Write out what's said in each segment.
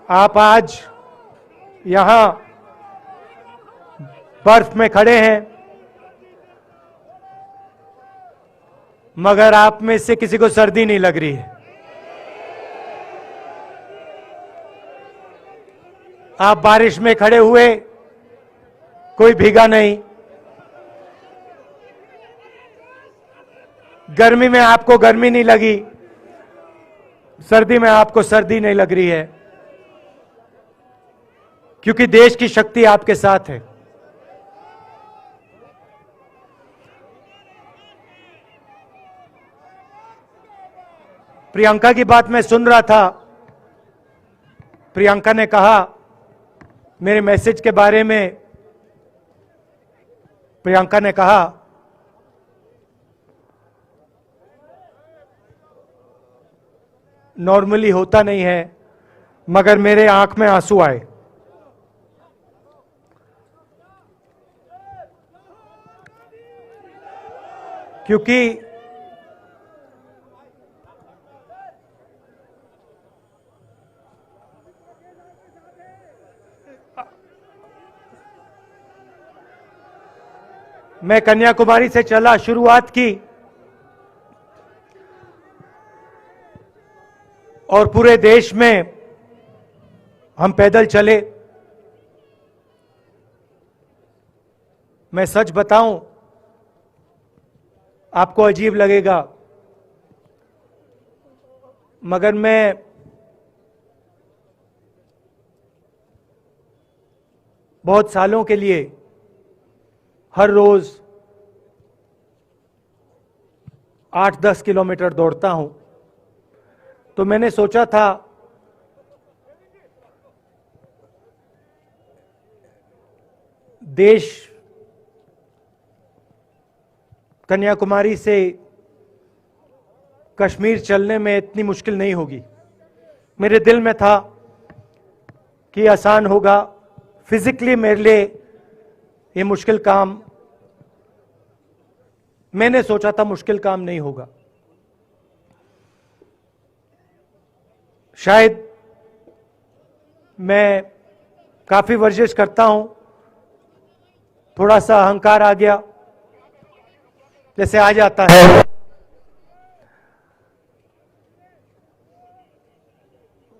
आप आज यहां बर्फ में खड़े हैं, मगर आप में से किसी को सर्दी नहीं लग रही है। आप बारिश में खड़े हुए, कोई भीगा नहीं। गर्मी में आपको गर्मी नहीं लगी, सर्दी में आपको सर्दी नहीं लग रही है, क्योंकि देश की शक्ति आपके साथ है। प्रियंका की बात मैं सुन रहा था। प्रियंका ने कहा मेरे मैसेज के बारे में, प्रियंका ने कहा नॉर्मली होता नहीं है, मगर मेरे आंख में आंसू आए। क्योंकि मैं कन्याकुमारी से चला, शुरुआत की और पूरे देश में हम पैदल चले। मैं सच बताऊं, आपको अजीब लगेगा, मगर मैं बहुत सालों के लिए हर रोज 8-10 किलोमीटर दौड़ता हूं। तो मैंने सोचा था देश कन्याकुमारी से कश्मीर चलने में इतनी मुश्किल नहीं होगी। मेरे दिल में था कि आसान होगा, फिजिकली मेरे लिए ये मुश्किल काम, मैंने सोचा था मुश्किल काम नहीं होगा। शायद मैं काफी वर्जिश करता हूं, थोड़ा सा अहंकार आ गया, जैसे आ जाता है।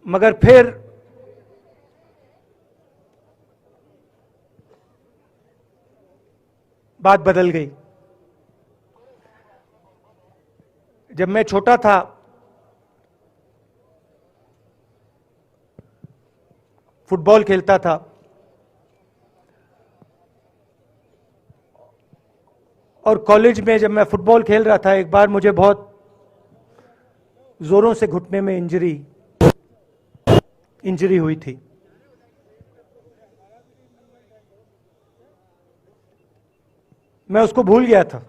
मगर फिर बात बदल गई। जब मैं छोटा था, फुटबॉल खेलता था, और कॉलेज में जब मैं फुटबॉल खेल रहा था, एक बार मुझे बहुत जोरों से घुटने में इंजरी हुई थी। मैं उसको भूल गया था।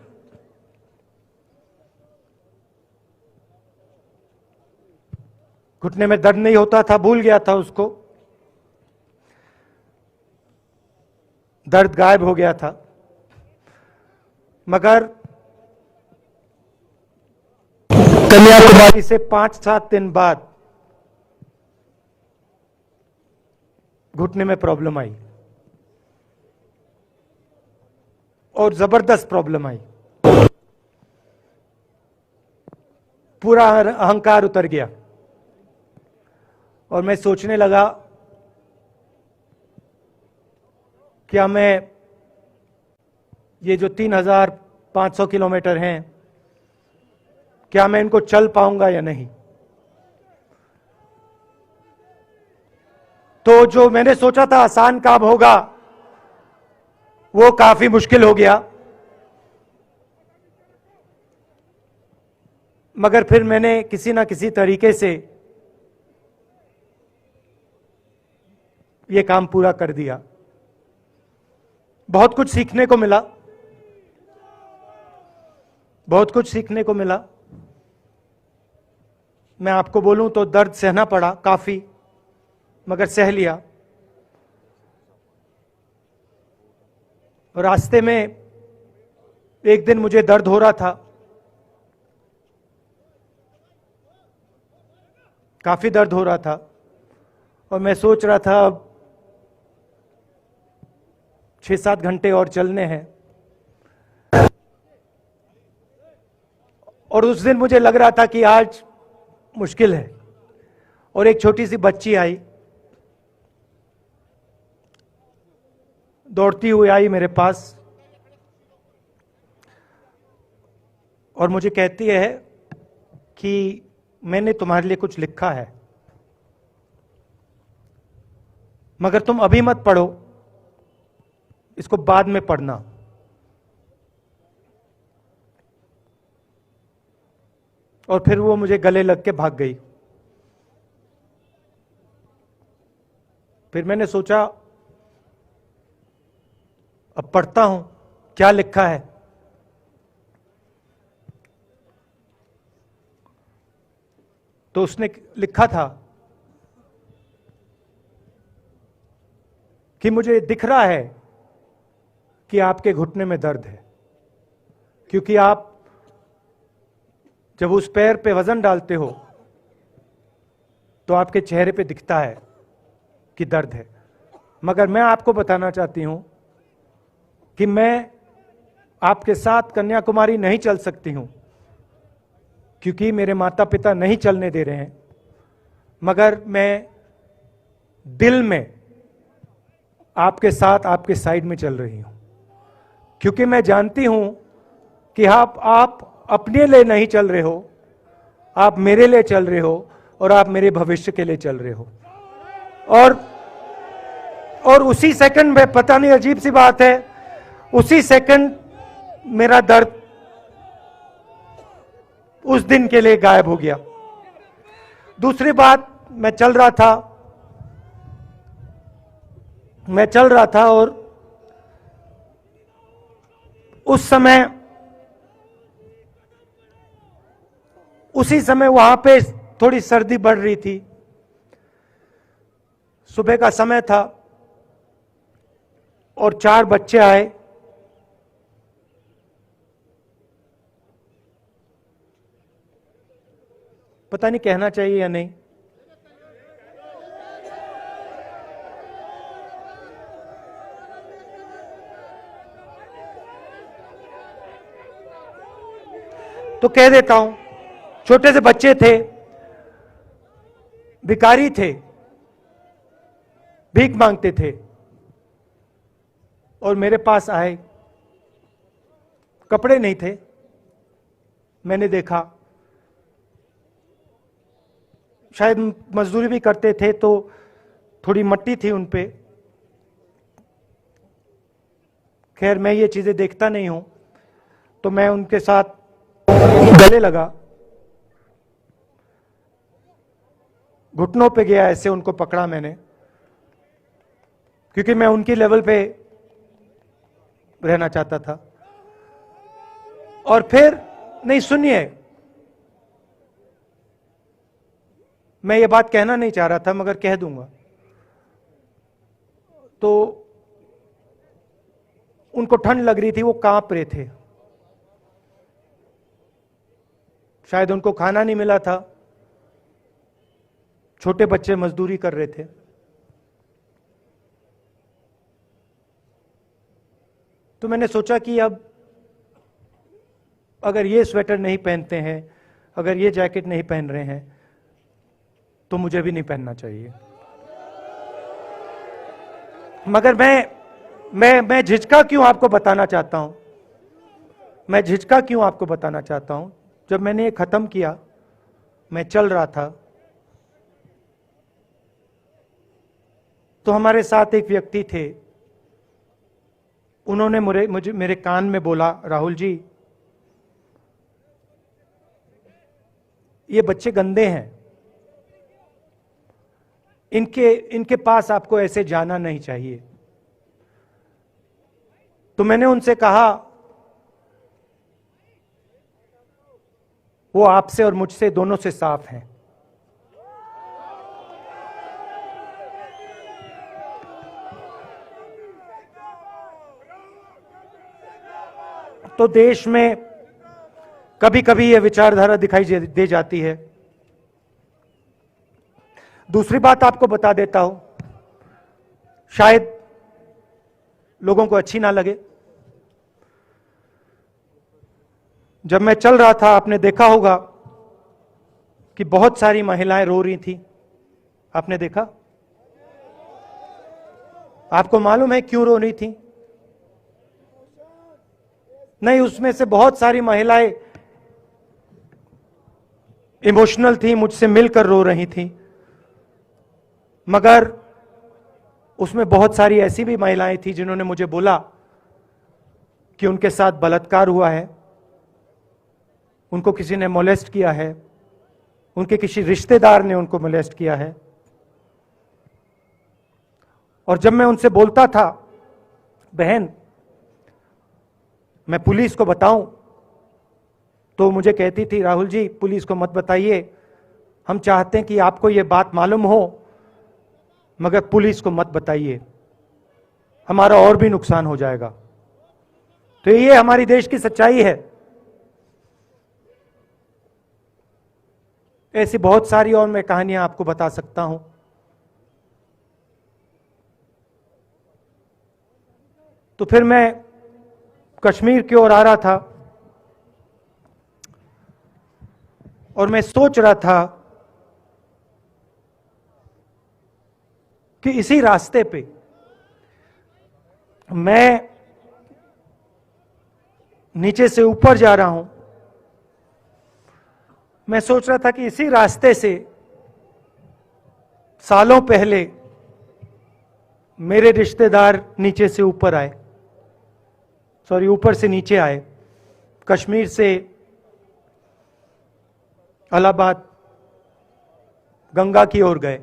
घुटने में दर्द नहीं होता था, भूल गया था उसको, दर्द गायब हो गया था। मगर कन्याकुमारी से 5-7 दिन बाद घुटने में प्रॉब्लम आई, और जबरदस्त प्रॉब्लम आई। पूरा अहंकार उतर गया और मैं सोचने लगा, क्या मैं ये जो 3500 किलोमीटर हैं, क्या मैं इनको चल पाऊंगा या नहीं। तो जो मैंने सोचा था आसान काम होगा, वो काफी मुश्किल हो गया। मगर फिर मैंने किसी ना किसी तरीके से ये काम पूरा कर दिया। बहुत कुछ सीखने को मिला, बहुत कुछ सीखने को मिला। मैं आपको बोलूं तो दर्द सहना पड़ा काफी, मगर सह लिया। रास्ते में एक दिन मुझे दर्द हो रहा था, काफी दर्द हो रहा था, और मैं सोच रहा था अब 6-7 घंटे और चलने हैं। और उस दिन मुझे लग रहा था कि आज मुश्किल है। और एक छोटी सी बच्ची आई, दौड़ती हुई आई मेरे पास और मुझे कहती है कि मैंने तुम्हारे लिए कुछ लिखा है, मगर तुम अभी मत पढ़ो, इसको बाद में पढ़ना। और फिर वो मुझे गले लग के भाग गई। फिर मैंने सोचा अब पढ़ता हूं क्या लिखा है। तो उसने लिखा था कि मुझे दिख रहा है कि आपके घुटने में दर्द है, क्योंकि आप जब उस पैर पे वजन डालते हो तो आपके चेहरे पे दिखता है कि दर्द है। मगर मैं आपको बताना चाहती हूं कि मैं आपके साथ कन्याकुमारी नहीं चल सकती हूं, क्योंकि मेरे माता पिता नहीं चलने दे रहे हैं। मगर मैं दिल में आपके साथ, आपके साइड में चल रही हूं, क्योंकि मैं जानती हूं कि आप अपने लिए नहीं चल रहे हो, आप मेरे लिए चल रहे हो और आप मेरे भविष्य के लिए चल रहे हो। और उसी सेकंड में, पता नहीं अजीब सी बात है, उसी सेकंड मेरा दर्द उस दिन के लिए गायब हो गया। दूसरी बात, मैं चल रहा था और उसी समय वहां पे थोड़ी सर्दी बढ़ रही थी। सुबह का समय था और 4 बच्चे आए। पता नहीं कहना चाहिए या नहीं। तो कह देता हूं, छोटे से बच्चे थे, भिखारी थे, भीख मांगते थे और मेरे पास आए। कपड़े नहीं थे, मैंने देखा, शायद मजदूरी भी करते थे तो थोड़ी मट्टी थी उन पे। खैर, मैं ये चीजें देखता नहीं हूं, तो मैं उनके साथ गले लगा, घुटनों पे गया, ऐसे उनको पकड़ा मैंने, क्योंकि मैं उनकी लेवल पे रहना चाहता था। और फिर, नहीं सुनिए, मैं ये बात कहना नहीं चाह रहा था मगर कह दूंगा। तो उनको ठंड लग रही थी, वो कांप रहे थे, शायद उनको खाना नहीं मिला था, छोटे बच्चे मजदूरी कर रहे थे। तो मैंने सोचा कि अब अगर ये स्वेटर नहीं पहनते हैं, अगर ये जैकेट नहीं पहन रहे हैं, तो मुझे भी नहीं पहनना चाहिए। मगर मैं झिझका क्यों आपको बताना चाहता हूं, मैं झिझका क्यों आपको बताना चाहता हूं। जब मैंने ये खत्म किया, मैं चल रहा था, तो हमारे साथ एक व्यक्ति थे, उन्होंने मेरे कान में बोला, राहुल जी, ये बच्चे गंदे हैं, इनके पास आपको ऐसे जाना नहीं चाहिए। तो मैंने उनसे कहा, वो आपसे और मुझसे दोनों से साफ हैं। तो देश में कभी कभी यह विचारधारा दिखाई दे जाती है। दूसरी बात आपको बता देता हूं, शायद लोगों को अच्छी ना लगे। जब मैं चल रहा था, आपने देखा होगा कि बहुत सारी महिलाएं रो रही थी। आपने देखा? आपको मालूम है क्यों रो रही थी? नहीं, उसमें से बहुत सारी महिलाएं इमोशनल थी, मुझसे मिलकर रो रही थी, मगर उसमें बहुत सारी ऐसी भी महिलाएं थी जिन्होंने मुझे बोला कि उनके साथ बलात्कार हुआ है, उनको किसी ने मोलेस्ट किया है, उनके किसी रिश्तेदार ने उनको मोलेस्ट किया है। और जब मैं उनसे बोलता था, बहन मैं पुलिस को बताऊं, तो मुझे कहती थी, राहुल जी पुलिस को मत बताइए, हम चाहते हैं कि आपको यह बात मालूम हो, मगर पुलिस को मत बताइए, हमारा और भी नुकसान हो जाएगा। तो ये हमारी देश की सच्चाई है। ऐसी बहुत सारी और मैं कहानियां आपको बता सकता हूं। तो फिर मैं कश्मीर की ओर आ रहा था और मैं सोच रहा था कि इसी रास्ते पे मैं नीचे से ऊपर जा रहा हूं। मैं सोच रहा था कि इसी रास्ते से सालों पहले मेरे रिश्तेदार नीचे से ऊपर आए, सॉरी ऊपर से नीचे आए, कश्मीर से इलाहाबाद गंगा की ओर गए।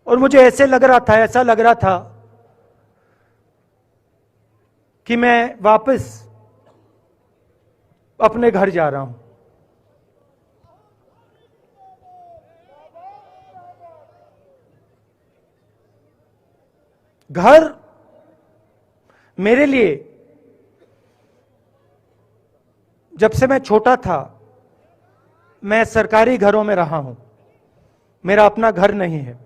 और मुझे ऐसा लग रहा था कि मैं वापस अपने घर जा रहा हूं। घर मेरे लिए, जब से मैं छोटा था, मैं सरकारी घरों में रहा हूं, मेरा अपना घर नहीं है।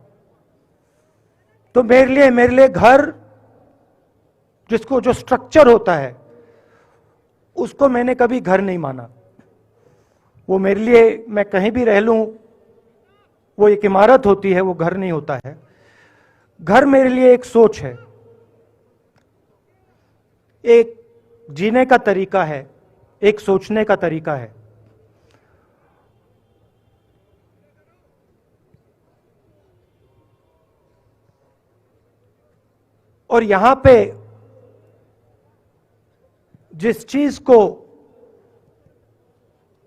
तो मेरे लिए घर, जिसको जो स्ट्रक्चर होता है, उसको मैंने कभी घर नहीं माना। वो मेरे लिए, मैं कहीं भी रह लूं, वो एक इमारत होती है, वो घर नहीं होता है। घर मेरे लिए एक सोच है, एक जीने का तरीका है, एक सोचने का तरीका है। और यहां पे जिस चीज को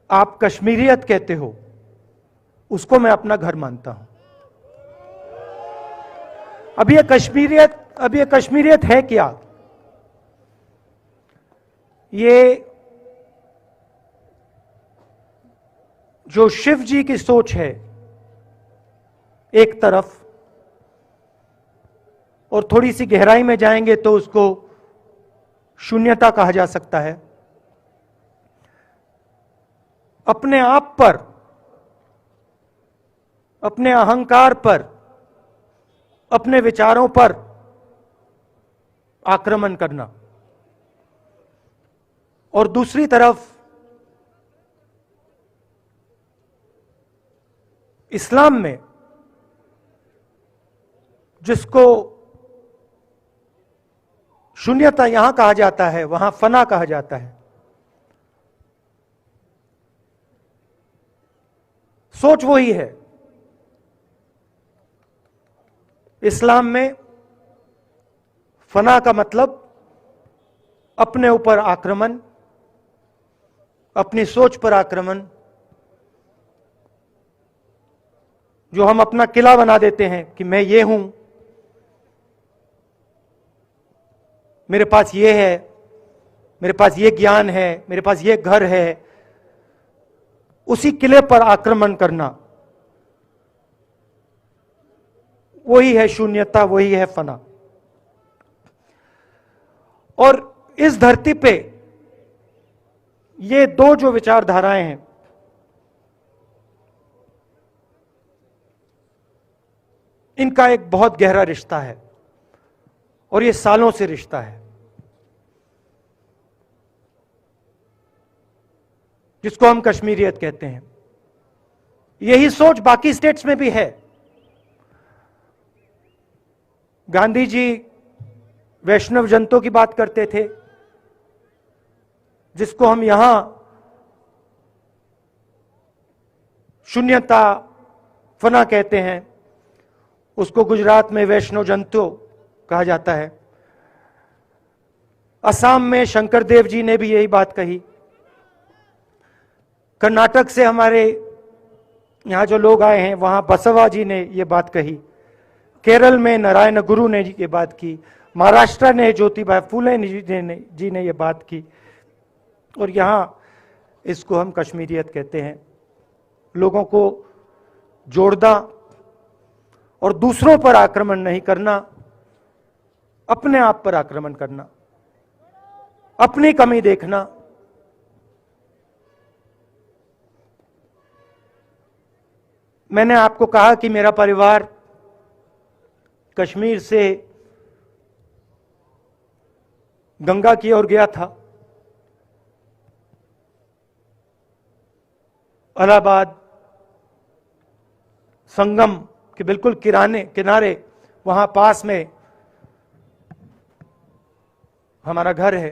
आप कश्मीरियत कहते हो, उसको मैं अपना घर मानता हूं। अब ये कश्मीरियत है क्या? ये जो शिव जी की सोच है एक तरफ, और थोड़ी सी गहराई में जाएंगे तो उसको शून्यता कहा जा सकता है। अपने आप पर, अपने अहंकार पर, अपने विचारों पर आक्रमण करना। और दूसरी तरफ इस्लाम में, जिसको शून्यता यहां कहा जाता है, वहां फना कहा जाता है। सोच वही है। इस्लाम में फना का मतलब अपने ऊपर आक्रमण, अपनी सोच पर आक्रमण, जो हम अपना किला बना देते हैं कि मैं ये हूं, मेरे पास ये है, मेरे पास ये ज्ञान है, मेरे पास ये घर है, उसी किले पर आक्रमण करना, वही है शून्यता, वही है फना। और इस धरती पे ये दो जो विचारधाराएं हैं, इनका एक बहुत गहरा रिश्ता है और ये सालों से रिश्ता है, जिसको हम कश्मीरियत कहते हैं। यही सोच बाकी स्टेट्स में भी है। गांधी जी वैष्णव जनतों की बात करते थे, जिसको हम यहां शून्यता फना कहते हैं, उसको गुजरात में वैष्णव जनतो कहा जाता है। असम में शंकर देव जी ने भी यही बात कही। कर्नाटक से हमारे यहां जो लोग आए हैं वहां बसवा जी ने यह बात कही। केरल में नारायण गुरु ने ये बात की। महाराष्ट्र ने ज्योतिबा फुले जी ने यह बात की। और यहां इसको हम कश्मीरियत कहते हैं। लोगों को जोड़ना और दूसरों पर आक्रमण नहीं करना, अपने आप पर आक्रमण करना, अपनी कमी देखना। मैंने आपको कहा कि मेरा परिवार कश्मीर से गंगा की ओर गया था। इलाहाबाद संगम के बिल्कुल किनारे वहां पास में हमारा घर है।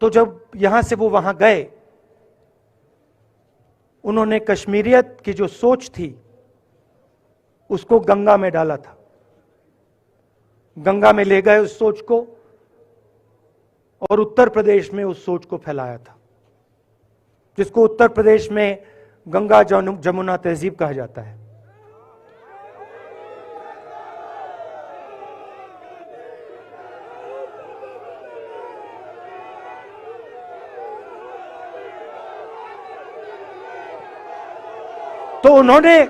तो जब यहां से वो वहां गए, उन्होंने कश्मीरियत की जो सोच थी उसको गंगा में डाला था। गंगा में ले गए उस सोच को और उत्तर प्रदेश में उस सोच को फैलाया था, जिसको उत्तर प्रदेश में गंगा जमुना तहजीब कहा जाता है। तो उन्होंने,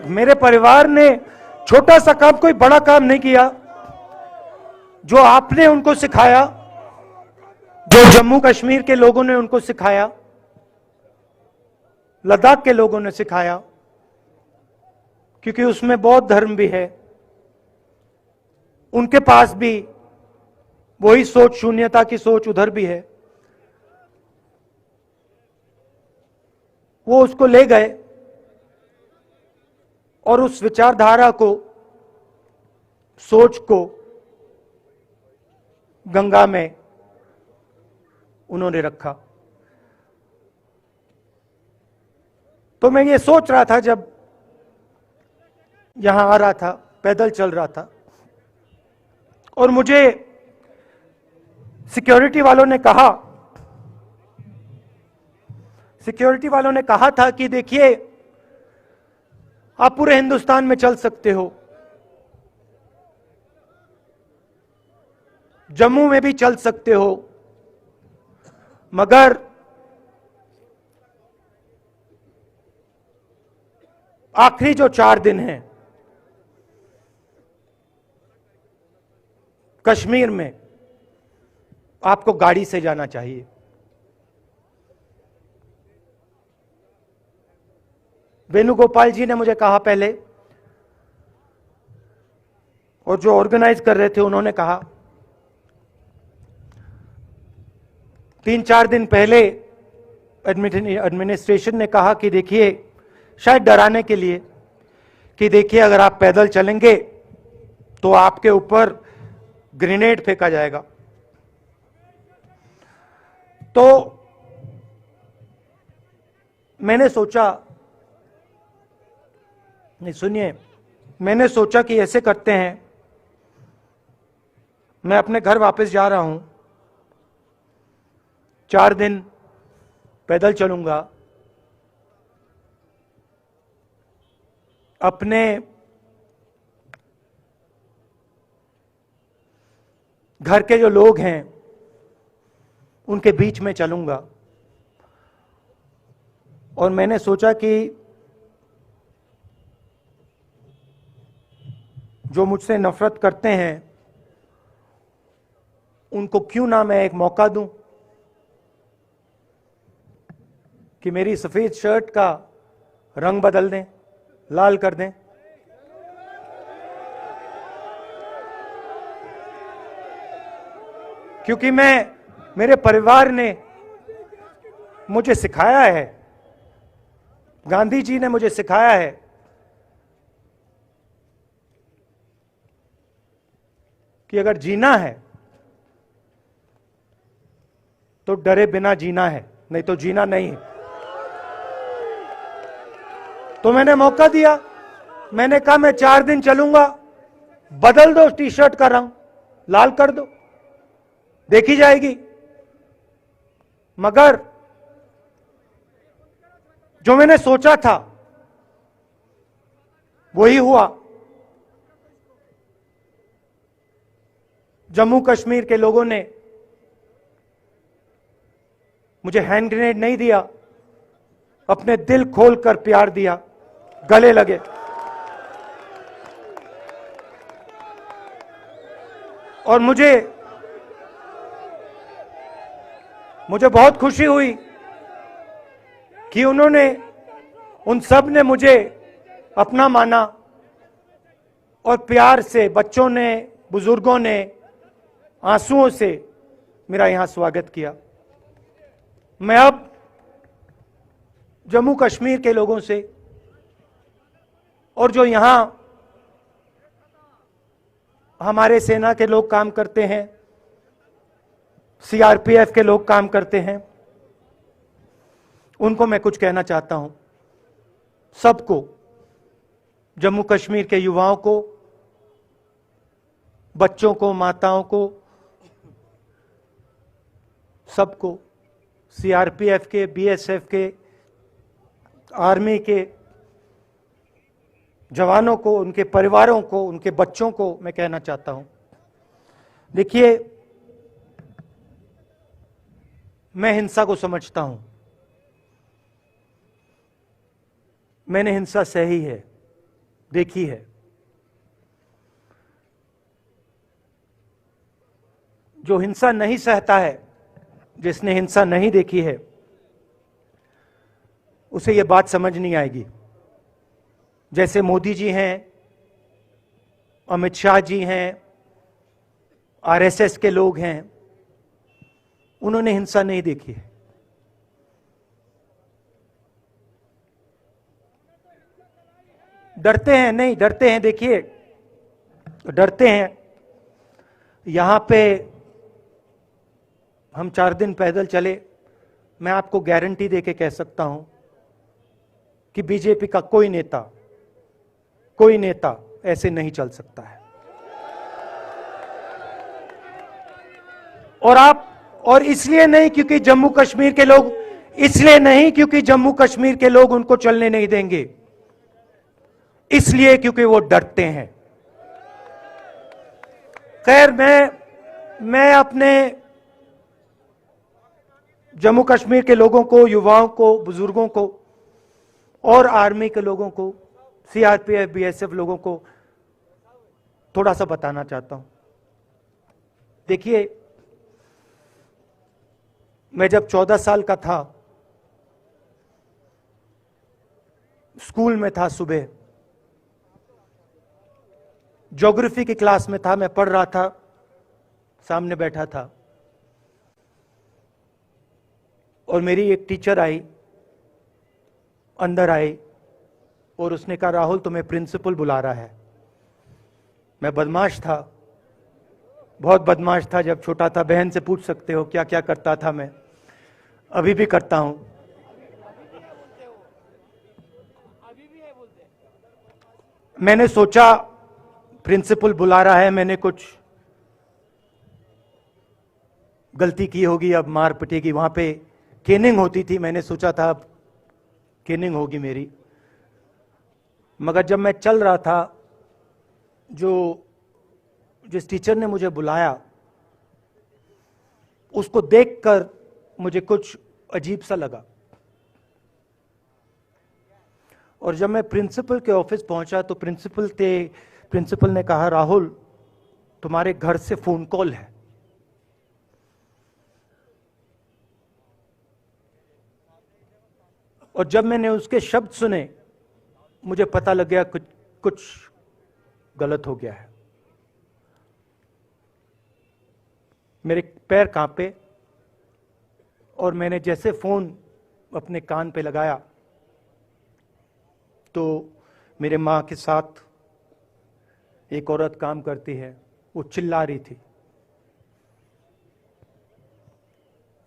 मेरे परिवार ने छोटा सा काम, कोई बड़ा काम नहीं किया। जो आपने उनको सिखाया, जो जम्मू कश्मीर के लोगों ने उनको सिखाया, लद्दाख के लोगों ने सिखाया, क्योंकि उसमें बौद्ध धर्म भी है, उनके पास भी वही सोच, शून्यता की सोच उधर भी है। वो उसको ले गए और उस विचारधारा को, सोच को गंगा में उन्होंने रखा। तो मैं ये सोच रहा था, जब यहां आ रहा था, पैदल चल रहा था, और मुझे सिक्योरिटी वालों ने कहा था कि देखिए, आप पूरे हिंदुस्तान में चल सकते हो, जम्मू में भी चल सकते हो, मगर आखिरी जो 4 दिन हैं कश्मीर में, आपको गाड़ी से जाना चाहिए। वेणुगोपाल जी ने मुझे कहा पहले, और जो ऑर्गेनाइज कर रहे थे उन्होंने कहा। 3-4 दिन पहले एडमिनिस्ट्रेशन ने कहा कि देखिए, शायद डराने के लिए, कि देखिए अगर आप पैदल चलेंगे तो आपके ऊपर ग्रेनेड फेंका जाएगा। तो मैंने सोचा, नहीं सुनिए, मैंने सोचा कि ऐसे करते हैं, मैं अपने घर वापस जा रहा हूं, 4 दिन पैदल चलूंगा, अपने घर के जो लोग हैं उनके बीच में चलूंगा। और मैंने सोचा कि जो मुझसे नफरत करते हैं उनको क्यों ना मैं एक मौका दूं। कि मेरी सफेद शर्ट का रंग बदल दें, लाल कर दें। क्योंकि मेरे परिवार ने मुझे सिखाया है, गांधी जी ने मुझे सिखाया है कि अगर जीना है तो डरे बिना जीना है, नहीं तो जीना नहीं है। तो मैंने मौका दिया, मैंने कहा मैं 4 दिन चलूंगा, बदल दो टी शर्ट का रंग, लाल कर दो, देखी जाएगी। मगर जो मैंने सोचा था वही हुआ। जम्मू कश्मीर के लोगों ने मुझे हैंड ग्रेनेड नहीं दिया, अपने दिल खोलकर प्यार दिया, गले लगे। और मुझे बहुत खुशी हुई कि उन सब ने मुझे अपना माना और प्यार से, बच्चों ने, बुजुर्गों ने आंसुओं से मेरा यहां स्वागत किया। मैं अब जम्मू कश्मीर के लोगों से और जो यहां हमारे सेना के लोग काम करते हैं, सीआरपीएफ के लोग काम करते हैं, उनको मैं कुछ कहना चाहता हूं। सबको, जम्मू कश्मीर के युवाओं को, बच्चों को, माताओं को, सबको, सीआरपीएफ के, बीएसएफ के, आर्मी के जवानों को, उनके परिवारों को, उनके बच्चों को मैं कहना चाहता हूं, देखिए, मैं हिंसा को समझता हूं, मैंने हिंसा सही है, देखी है। जो हिंसा नहीं सहता है, जिसने हिंसा नहीं देखी है, उसे यह बात समझ नहीं आएगी। जैसे मोदी जी हैं, अमित शाह जी हैं, आरएसएस के लोग हैं, उन्होंने हिंसा नहीं देखी है। डरते हैं, नहीं डरते हैं, देखिए डरते हैं। यहां पे हम 4 दिन पैदल चले, मैं आपको गारंटी देके कह सकता हूं कि बीजेपी का कोई नेता ऐसे नहीं चल सकता है। और इसलिए नहीं क्योंकि जम्मू कश्मीर के लोग, इसलिए नहीं क्योंकि जम्मू कश्मीर के लोग उनको चलने नहीं देंगे, इसलिए क्योंकि वो डरते हैं। खैर, मैं अपने जम्मू कश्मीर के लोगों को, युवाओं को, बुजुर्गों को और आर्मी के लोगों को, सीआरपीएफ, बीएसएफ लोगों को थोड़ा सा बताना चाहता हूं। देखिए, मैं जब 14 साल का था, स्कूल में था, सुबह ज्योग्राफी की क्लास में था, मैं पढ़ रहा था, सामने बैठा था और मेरी एक टीचर आई, अंदर आई और उसने कहा, राहुल तुम्हें प्रिंसिपल बुला रहा है। मैं बदमाश था, बहुत बदमाश था जब छोटा था, बहन से पूछ सकते हो क्या क्या करता था मैं, अभी भी करता हूं। मैंने सोचा प्रिंसिपल बुला रहा है, मैंने कुछ गलती की होगी, अब मार पिटेगी। वहां पे केनिंग होती थी, मैंने सोचा था अब केनिंग होगी मेरी। मगर जब मैं चल रहा था, जिस टीचर ने मुझे बुलाया, उसको देखकर मुझे कुछ अजीब सा लगा। और जब मैं प्रिंसिपल के ऑफिस पहुंचा तो प्रिंसिपल ने कहा, राहुल तुम्हारे घर से फोन कॉल है। और जब मैंने उसके शब्द सुने, मुझे पता लग गया कुछ गलत हो गया है। मेरे पैर कांपे और मैंने जैसे फोन अपने कान पे लगाया तो मेरे मां के साथ एक औरत काम करती है, वो चिल्ला रही थी,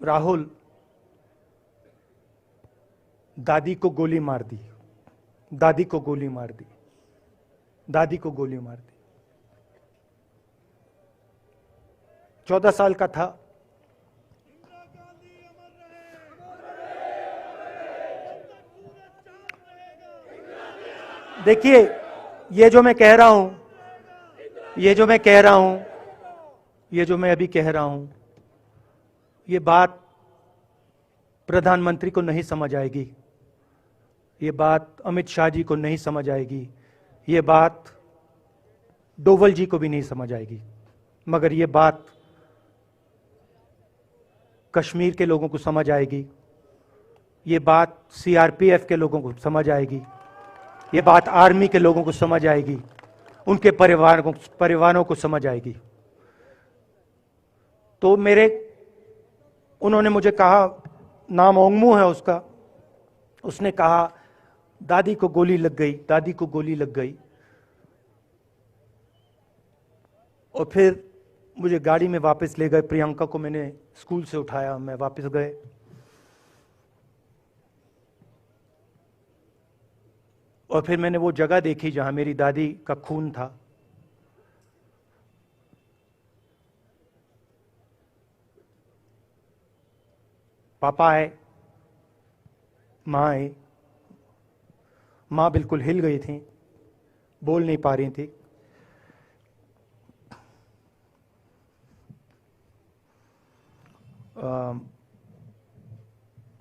राहुल, दादी को गोली मार दी, दादी को गोली मार दी, दादी को गोली मार दी। 14 साल का था। देखिए, ये जो मैं कह रहा हूं, ये जो मैं कह रहा हूं, ये जो मैं अभी कह रहा हूं, ये बात प्रधानमंत्री को नहीं समझ आएगी, ये बात अमित शाह जी को नहीं समझ आएगी, ये बात डोवल जी को भी नहीं समझ आएगी, मगर ये बात कश्मीर के लोगों को समझ आएगी, ये बात सीआरपीएफ के लोगों को समझ आएगी, ये बात आर्मी के लोगों को समझ आएगी, उनके परिवारों को समझ आएगी। तो उन्होंने मुझे कहा, नाम ओंगमू है उसका, उसने कहा दादी को गोली लग गई, दादी को गोली लग गई। और फिर मुझे गाड़ी में वापस ले गए, प्रियंका को मैंने स्कूल से उठाया, मैं वापस गए। और फिर मैंने वो जगह देखी जहां मेरी दादी का खून था। पापा आए, मां आई, मां बिल्कुल हिल गई थी, बोल नहीं पा रही थी।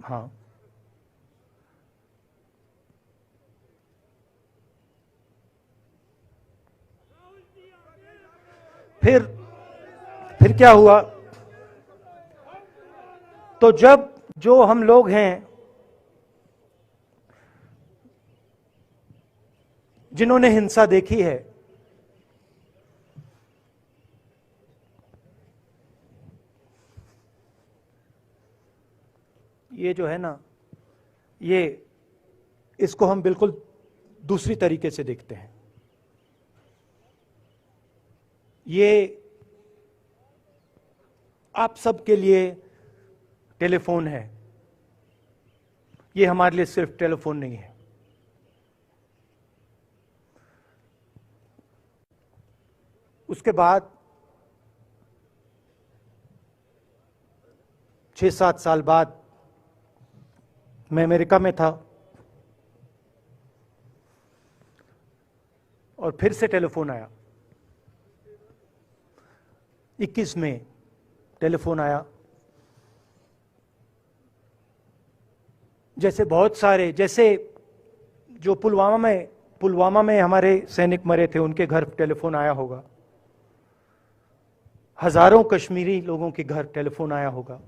हाँ, फिर क्या हुआ? तो जब जो हम लोग हैं जिन्होंने हिंसा देखी है, ये जो है ना, ये इसको हम बिल्कुल दूसरी तरीके से देखते हैं। ये आप सबके लिए टेलीफोन है, ये हमारे लिए सिर्फ टेलीफोन नहीं है। उसके बाद 6-7 साल बाद मैं अमेरिका में था और फिर से टेलीफोन आया। 21 में टेलीफोन आया। जैसे बहुत सारे, जैसे जो पुलवामा में हमारे सैनिक मरे थे, उनके घर टेलीफोन आया होगा, हजारों कश्मीरी लोगों के घर टेलीफोन आया होगा,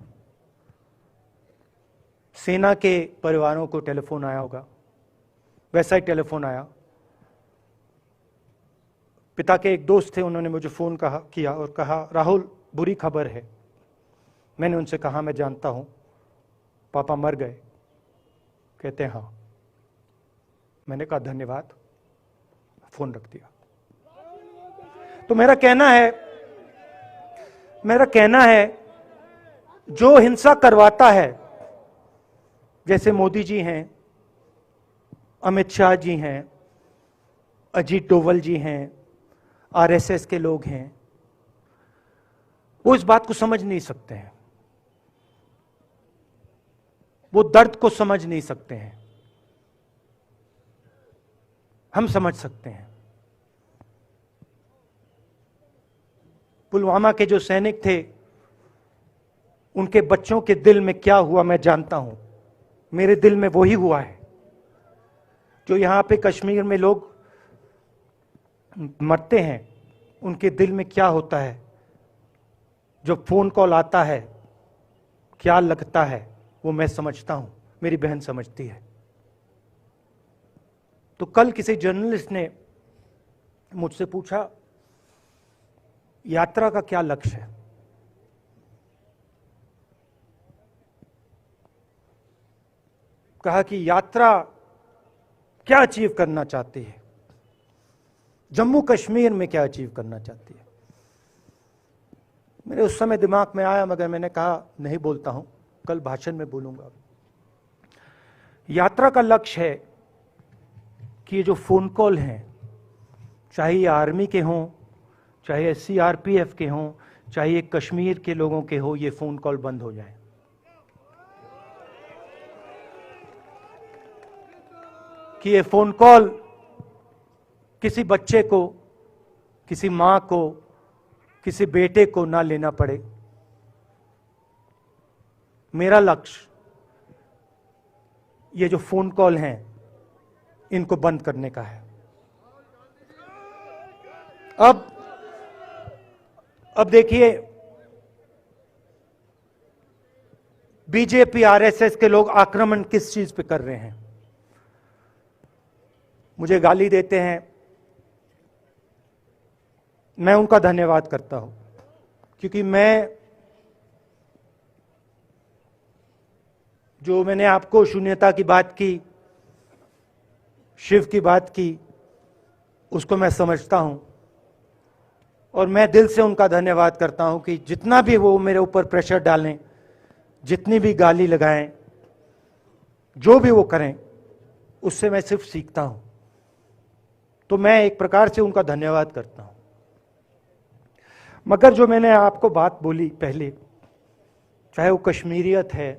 सेना के परिवारों को टेलीफोन आया होगा, वैसा ही टेलीफोन आया। पिता के एक दोस्त थे, उन्होंने मुझे फोन किया और कहा, राहुल, बुरी खबर है। मैंने उनसे कहा, मैं जानता हूं, पापा मर गए। कहते हैं हाँ। मैंने कहा धन्यवाद, फोन रख दिया। तो मेरा कहना है जो हिंसा करवाता है, जैसे मोदी जी हैं, अमित शाह जी हैं, अजीत डोवल जी हैं, आरएसएस के लोग हैं, वो इस बात को समझ नहीं सकते हैं, वो दर्द को समझ नहीं सकते हैं। हम समझ सकते हैं। पुलवामा के जो सैनिक थे, उनके बच्चों के दिल में क्या हुआ मैं जानता हूं। मेरे दिल में वही हुआ है जो यहां पे कश्मीर में लोग मरते हैं, उनके दिल में क्या होता है। जो फोन कॉल आता है, क्या लगता है, वो मैं समझता हूं, मेरी बहन समझती है। तो कल किसी जर्नलिस्ट ने मुझसे पूछा, यात्रा का क्या लक्ष्य है? कहा कि यात्रा क्या अचीव करना चाहती है, जम्मू कश्मीर में क्या अचीव करना चाहती है। मेरे उस समय दिमाग में आया, मगर मैंने कहा नहीं बोलता हूं, कल भाषण में बोलूंगा। यात्रा का लक्ष्य है कि ये जो फोन कॉल हैं, चाहे ये आर्मी के हों, चाहे सीआरपीएफ के हों, चाहे ये कश्मीर के लोगों के हो, ये फोन कॉल बंद हो जाए। कि ये फोन कॉल किसी बच्चे को, किसी मां को, किसी बेटे को ना लेना पड़े। मेरा लक्ष्य ये जो फोन कॉल हैं इनको बंद करने का है। अब देखिए, बीजेपी आरएसएस के लोग आक्रमण किस चीज पे कर रहे हैं। मुझे गाली देते हैं, मैं उनका धन्यवाद करता हूं, क्योंकि मैंने आपको शून्यता की बात की, शिव की बात की, उसको मैं समझता हूं और मैं दिल से उनका धन्यवाद करता हूं कि जितना भी वो मेरे ऊपर प्रेशर डालें, जितनी भी गाली लगाएं, जो भी वो करें, उससे मैं सिर्फ सीखता हूं। तो मैं एक प्रकार से उनका धन्यवाद करता हूं। मगर जो मैंने आपको बात बोली पहले, चाहे वो कश्मीरियत है,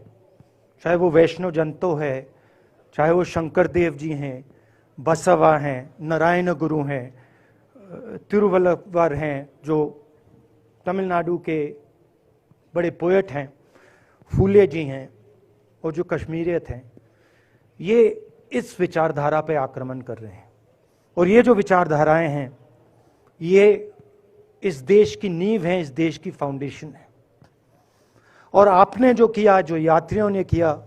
चाहे वो वैष्णव जंतो है, चाहे वो शंकर देव जी हैं, बसवा हैं, नारायण गुरु हैं, तिरुवल्लुवर हैं जो तमिलनाडु के बड़े पोएट हैं, फूले जी हैं, और जो कश्मीरियत हैं, ये इस विचारधारा पे आक्रमण कर रहे हैं। और ये जो विचारधाराएं हैं, ये इस देश की नींव है, इस देश की फाउंडेशन है। और आपने जो किया, जो यात्रियों ने किया,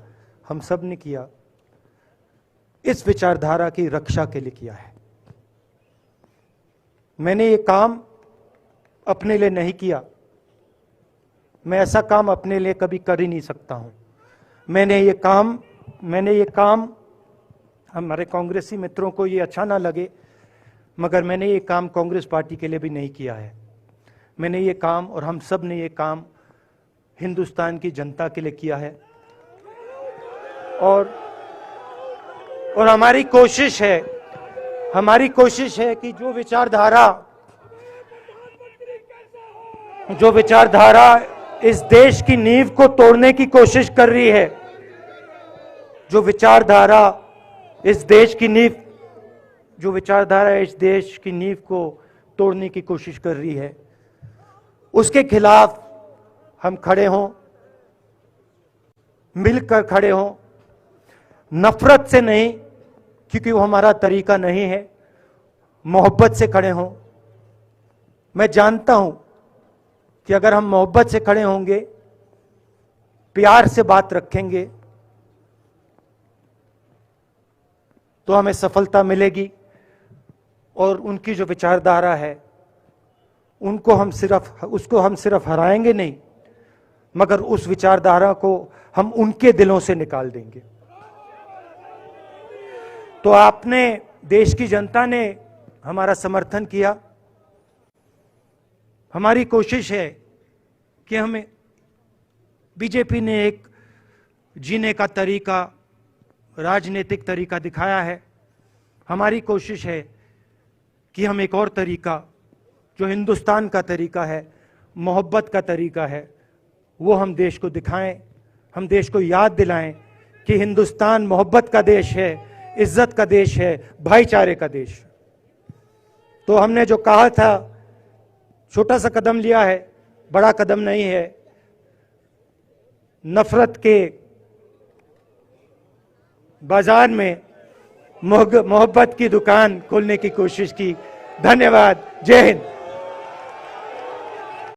हम सब ने किया, इस विचारधारा की रक्षा के लिए किया है। मैंने ये काम अपने लिए नहीं किया, मैं ऐसा काम अपने लिए कभी कर ही नहीं सकता हूं। मैंने ये काम हमारे कांग्रेसी मित्रों को ये अच्छा ना लगे, मगर मैंने ये काम कांग्रेस पार्टी के लिए भी नहीं किया है। मैंने ये काम, और हम सब ने ये काम हिंदुस्तान की जनता के लिए किया है। और हमारी कोशिश है कि जो विचारधारा इस देश की नींव को तोड़ने की कोशिश कर रही है, जो विचारधारा इस देश की नींव को तोड़ने की कोशिश कर रही है, उसके खिलाफ हम खड़े हों, मिलकर खड़े हों, नफरत से नहीं, क्योंकि वो हमारा तरीका नहीं है, मोहब्बत से खड़े हों। मैं जानता हूं कि अगर हम मोहब्बत से खड़े होंगे, प्यार से बात रखेंगे, तो हमें सफलता मिलेगी। और उनकी जो विचारधारा है, उसको हम सिर्फ हराएंगे नहीं, मगर उस विचारधारा को हम उनके दिलों से निकाल देंगे। तो आपने, देश की जनता ने हमारा समर्थन किया। हमारी कोशिश है कि हमें, बीजेपी ने एक जीने का तरीका, राजनीतिक तरीका दिखाया है। हमारी कोशिश है कि हम एक और तरीका, जो हिंदुस्तान का तरीका है, मोहब्बत का तरीका है, वो हम देश को दिखाएं, हम देश को याद दिलाएं कि हिंदुस्तान मोहब्बत का देश है, इज्जत का देश है, भाईचारे का देश। तो हमने जो कहा था, छोटा सा कदम लिया है, बड़ा कदम नहीं है। नफरत के बाजार में मोहब्बत की दुकान खोलने की कोशिश की। धन्यवाद। जय हिंद।